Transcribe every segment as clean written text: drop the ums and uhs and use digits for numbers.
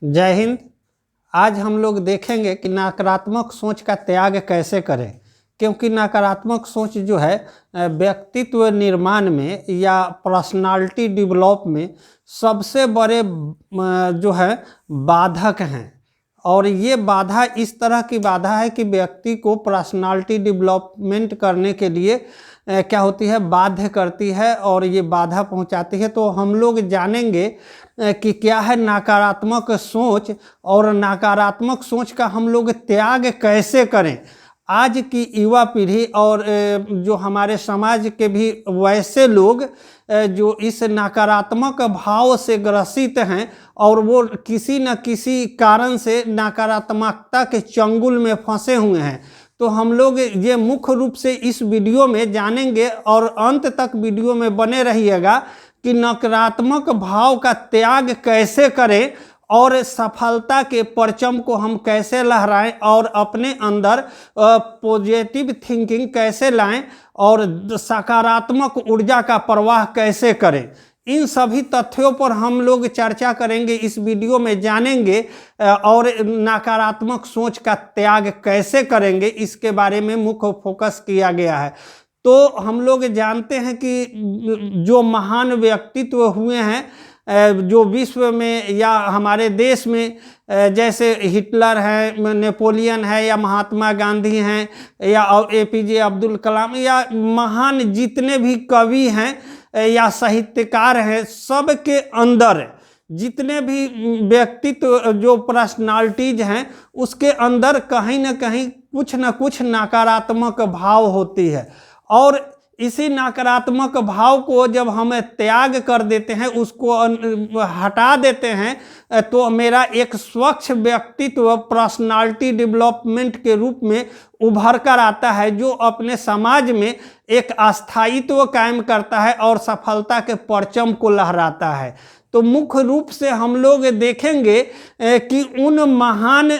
जय हिंद। आज हम लोग देखेंगे कि नकारात्मक सोच का त्याग कैसे करें, क्योंकि नकारात्मक सोच जो है व्यक्तित्व निर्माण में या पर्सनालिटी डेवलप में सबसे बड़े जो है बाधक हैं। और ये बाधा इस तरह की बाधा है कि व्यक्ति को पर्सनालिटी डेवलपमेंट करने के लिए क्या होती है, बाध्य करती है और ये बाधा पहुंचाती है। तो हम लोग जानेंगे कि क्या है नकारात्मक सोच और नकारात्मक सोच का हम लोग त्याग कैसे करें। आज की युवा पीढ़ी और जो हमारे समाज के भी वैसे लोग जो इस नकारात्मक भाव से ग्रसित हैं और वो किसी न किसी कारण से नकारात्मकता के चंगुल में फंसे हुए हैं। तो हम लोग ये मुख्य रूप से इस वीडियो में जानेंगे और अंत तक वीडियो में बने रहिएगा कि नकारात्मक भाव का त्याग कैसे करें और सफलता के परचम को हम कैसे लहराएं और अपने अंदर पॉजिटिव थिंकिंग कैसे लाएं और सकारात्मक ऊर्जा का प्रवाह कैसे करें। इन सभी तथ्यों पर हम लोग चर्चा करेंगे, इस वीडियो में जानेंगे और नकारात्मक सोच का त्याग कैसे करेंगे इसके बारे में मुख्य फोकस किया गया है। तो हम लोग जानते हैं कि जो महान व्यक्तित्व हुए हैं जो विश्व में या हमारे देश में, जैसे हिटलर है, नेपोलियन है, या महात्मा गांधी हैं, या APJ अब्दुल कलाम, या महान जितने भी कवि हैं या साहित्यकार हैं, सब के अंदर जितने भी व्यक्तित्व जो पर्सनालिटीज हैं उसके अंदर कहीं ना कहीं कुछ न कुछ नकारात्मक भाव होती है। और इसी नकारात्मक भाव को जब हम त्याग कर देते हैं, उसको हटा देते हैं, तो मेरा एक स्वच्छ व्यक्तित्व पर्सनालिटी डेवलपमेंट के रूप में उभर कर आता है, जो अपने समाज में एक स्थायित्व कायम करता है और सफलता के परचम को लहराता है। तो मुख्य रूप से हम लोग देखेंगे कि उन महान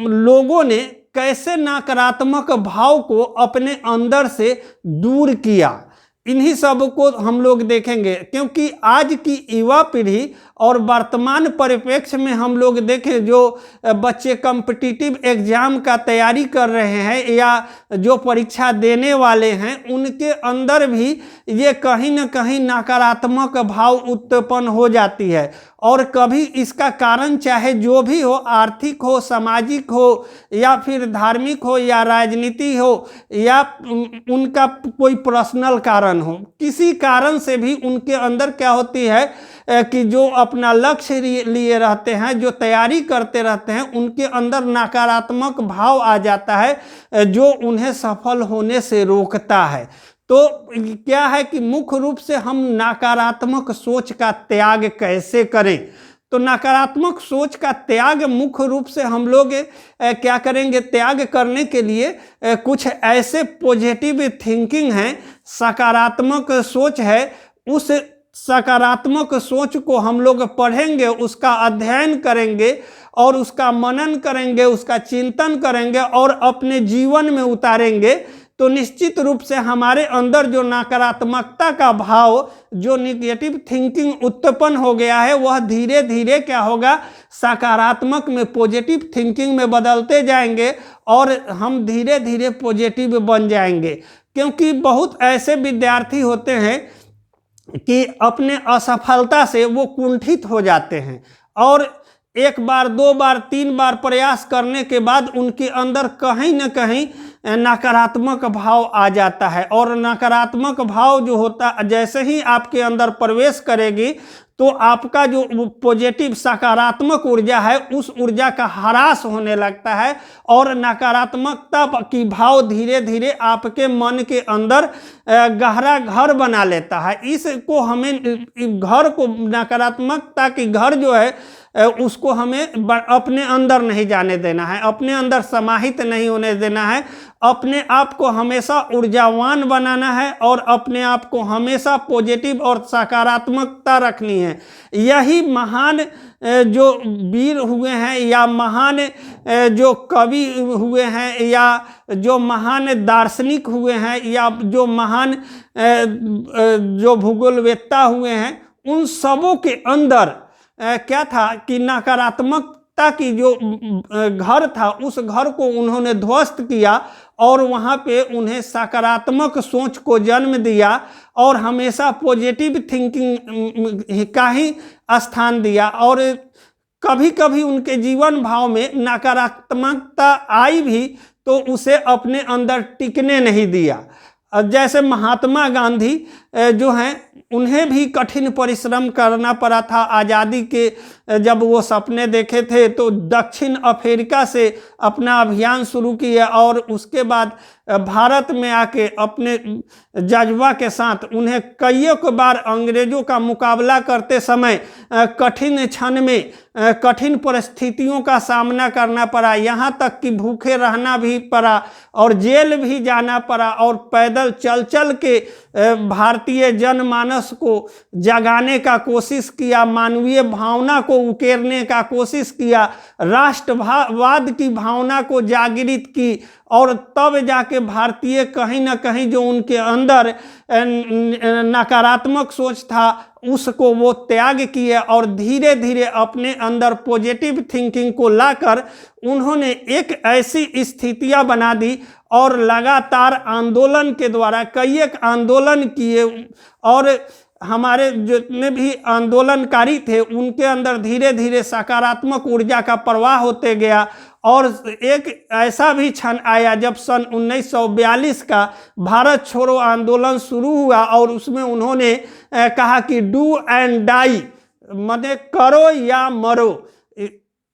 लोगों ने कैसे नकारात्मक भाव को अपने अंदर से दूर किया, इन्हीं सब को हम लोग देखेंगे। क्योंकि आज की युवा पीढ़ी और वर्तमान परिप्रेक्ष्य में हम लोग देखें, जो बच्चे कॉम्पिटिटिव एग्जाम का तैयारी कर रहे हैं या जो परीक्षा देने वाले हैं, उनके अंदर भी ये कहीं ना कहीं नकारात्मक भाव उत्पन्न हो जाती है। और कभी इसका कारण चाहे जो भी हो, आर्थिक हो, सामाजिक हो, या फिर धार्मिक हो, या राजनीति हो, या उनका कोई पर्सनल कारण हो, किसी कारण से भी उनके अंदर क्या होती है कि जो अपना लक्ष्य लिए रहते हैं, जो तैयारी करते रहते हैं, उनके अंदर नकारात्मक भाव आ जाता है जो उन्हें सफल होने से रोकता है। तो क्या है कि मुख्य रूप से हम नकारात्मक सोच का त्याग कैसे करें। तो नकारात्मक सोच का त्याग मुख्य रूप से हम लोग क्या करेंगे, त्याग करने के लिए कुछ ऐसे पॉजिटिव थिंकिंग हैं, सकारात्मक सोच है। उस सकारात्मक सोच को हम लोग पढ़ेंगे, उसका अध्ययन करेंगे और उसका मनन करेंगे, उसका चिंतन करेंगे और अपने जीवन में उतारेंगे, तो निश्चित रूप से हमारे अंदर जो नकारात्मकता का भाव, जो निगेटिव थिंकिंग उत्पन्न हो गया है, वह धीरे धीरे क्या होगा, सकारात्मक में, पॉजिटिव थिंकिंग में बदलते जाएंगे और हम धीरे धीरे पॉजिटिव बन जाएंगे। क्योंकि बहुत ऐसे विद्यार्थी होते हैं कि अपने असफलता से वो कुंठित हो जाते हैं और एक बार, दो बार, तीन बार प्रयास करने के बाद उनके अंदर कहीं न कहीं नकारात्मक भाव आ जाता है। और नकारात्मक भाव जो होता, जैसे ही आपके अंदर प्रवेश करेगी तो आपका जो पॉजिटिव सकारात्मक ऊर्जा है, उस ऊर्जा का ह्रास होने लगता है और नकारात्मकता की भाव धीरे धीरे आपके मन के अंदर गहरा घर बना लेता है। इसको हमें, घर को, नकारात्मकता की घर जो है उसको हमें अपने अंदर नहीं जाने देना है, अपने अंदर समाहित नहीं होने देना है। अपने आप को हमेशा ऊर्जावान बनाना है और अपने आप को हमेशा पॉजिटिव और सकारात्मकता रखनी है। यही महान जो वीर हुए हैं, या महान जो कवि हुए हैं, या जो महान दार्शनिक हुए हैं, या जो महान जो भूगोलवेत्ता हुए हैं, उन सबों के अंदर क्या था कि नकारात्मकता की जो घर था उस घर को उन्होंने ध्वस्त किया और वहाँ पे उन्हें सकारात्मक सोच को जन्म दिया और हमेशा पॉजिटिव थिंकिंग का ही स्थान दिया। और कभी कभी उनके जीवन भाव में नकारात्मकता आई भी तो उसे अपने अंदर टिकने नहीं दिया। जैसे महात्मा गांधी जो हैं उन्हें भी कठिन परिश्रम करना पड़ा था। आज़ादी के जब वो सपने देखे थे तो दक्षिण अफ्रीका से अपना अभियान शुरू किया और उसके बाद भारत में आके अपने जज्बा के साथ उन्हें कईयों बार अंग्रेजों का मुकाबला करते समय कठिन क्षण में कठिन परिस्थितियों का सामना करना पड़ा, यहाँ तक कि भूखे रहना भी पड़ा और जेल भी जाना पड़ा और पैदल चल चल के भारतीय जनमानस को जगाने का कोशिश किया, मानवीय भावना को उकेरने का कोशिश किया, राष्ट्रवाद की भावना को जागृत की और तब जाके भारतीय कहीं ना कहीं जो उनके अंदर नकारात्मक सोच था उसको वो त्याग किए और धीरे धीरे अपने अंदर पॉजिटिव थिंकिंग को लाकर उन्होंने एक ऐसी स्थितियां बना दी और लगातार आंदोलन के द्वारा कई एक आंदोलन किए और हमारे जितने भी आंदोलनकारी थे उनके अंदर धीरे धीरे सकारात्मक ऊर्जा का प्रवाह होते गया। और एक ऐसा भी क्षण आया जब सन 1942 का भारत छोड़ो आंदोलन शुरू हुआ और उसमें उन्होंने कहा कि डू एंड डाई, माने करो या मरो।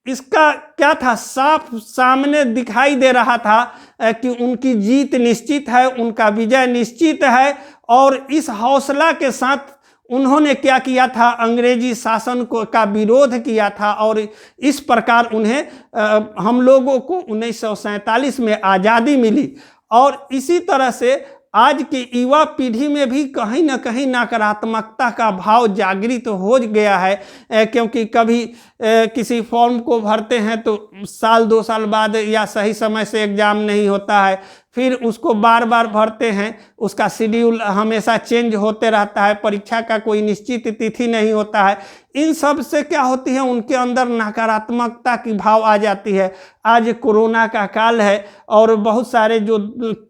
इसका क्या था, साफ सामने दिखाई दे रहा था कि उनकी जीत निश्चित है, उनका विजय निश्चित है। और इस हौसला के साथ उन्होंने क्या किया था, अंग्रेजी शासन को का विरोध किया था और इस प्रकार उन्हें हम लोगों को 1947 में आज़ादी मिली। और इसी तरह से आज की युवा पीढ़ी में भी कहीं ना कहीं नकारात्मकता का भाव जागृत हो गया है, क्योंकि कभी किसी फॉर्म को भरते हैं तो साल 2 साल बाद या सही समय से एग्ज़ाम नहीं होता है, फिर उसको बार बार भरते हैं, उसका शेड्यूल हमेशा चेंज होते रहता है, परीक्षा का कोई निश्चित तिथि नहीं होता है। इन सब से क्या होती है, उनके अंदर नकारात्मकता की भाव आ जाती है। आज कोरोना का काल है और बहुत सारे जो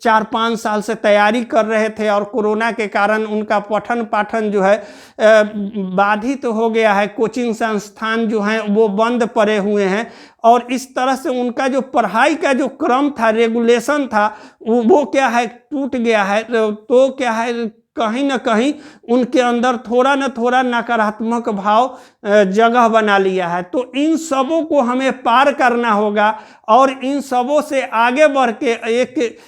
4-5 साल से तैयारी कर रहे थे और कोरोना के कारण उनका पठन पाठन जो है बाधित हो गया है, कोचिंग संस्थान जो हैं वो बंद पड़े हुए हैं और इस तरह से उनका जो पढ़ाई का जो क्रम था, रेगुलेशन था, वो क्या है टूट गया है। तो क्या है, कहीं ना कहीं उनके अंदर थोड़ा न थोड़ा नकारात्मक भाव जगह बना लिया है। तो इन सबों को हमें पार करना होगा और इन सबों से आगे बढ़ के एक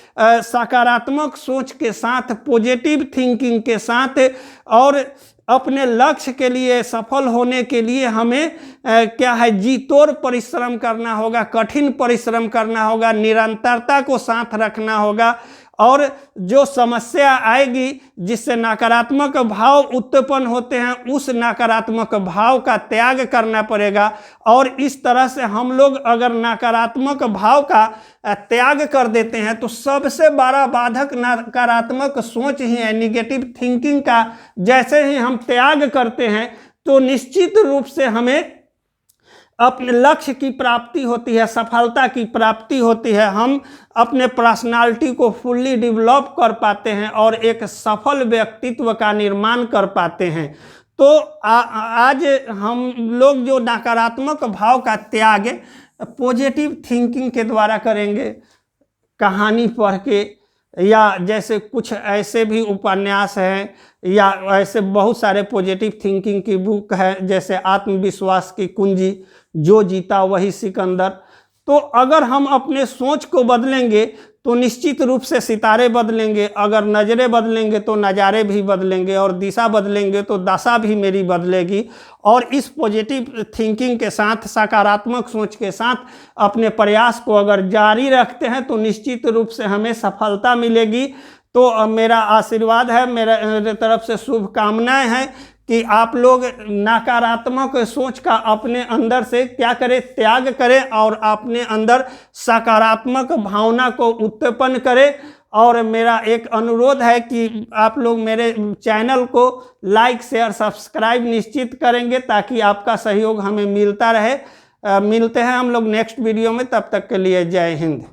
सकारात्मक सोच के साथ, पॉजिटिव थिंकिंग के साथ और अपने लक्ष्य के लिए सफल होने के लिए हमें क्या है, जी तोड़ परिश्रम करना होगा, कठिन परिश्रम करना होगा, निरंतरता को साथ रखना होगा। और जो समस्या आएगी जिससे नकारात्मक भाव उत्पन्न होते हैं उस नकारात्मक भाव का त्याग करना पड़ेगा। और इस तरह से हम लोग अगर नकारात्मक भाव का त्याग कर देते हैं तो सबसे बड़ा बाधक नकारात्मक सोच ही है, निगेटिव थिंकिंग का। जैसे ही हम त्याग करते हैं तो निश्चित रूप से हमें अपने लक्ष्य की प्राप्ति होती है, सफलता की प्राप्ति होती है, हम अपने पर्सनालिटी को फुल्ली डेवलप कर पाते हैं और एक सफल व्यक्तित्व का निर्माण कर पाते हैं। तो आज हम लोग जो नकारात्मक भाव का त्याग पॉजिटिव थिंकिंग के द्वारा करेंगे, कहानी पढ़ के, या जैसे कुछ ऐसे भी उपन्यास हैं या ऐसे बहुत सारे पॉजिटिव थिंकिंग की बुक है, जैसे आत्मविश्वास की कुंजी, जो जीता वही सिकंदर। तो अगर हम अपने सोच को बदलेंगे तो निश्चित रूप से सितारे बदलेंगे, अगर नज़रें बदलेंगे तो नज़ारे भी बदलेंगे और दिशा बदलेंगे तो दशा भी मेरी बदलेगी। और इस पॉजिटिव थिंकिंग के साथ, सकारात्मक सोच के साथ अपने प्रयास को अगर जारी रखते हैं तो निश्चित रूप से हमें सफलता मिलेगी। तो मेरा आशीर्वाद है, मेरे तरफ से शुभकामनाएं हैं कि आप लोग नकारात्मक सोच का अपने अंदर से क्या करें, त्याग करें और अपने अंदर सकारात्मक भावना को उत्पन्न करें और मेरा एक अनुरोध है कि आप लोग मेरे चैनल को लाइक शेयर सब्सक्राइब निश्चित करेंगे ताकि आपका सहयोग हमें मिलता रहे। मिलते हैं हम लोग नेक्स्ट वीडियो में, तब तक के लिए जय हिंद।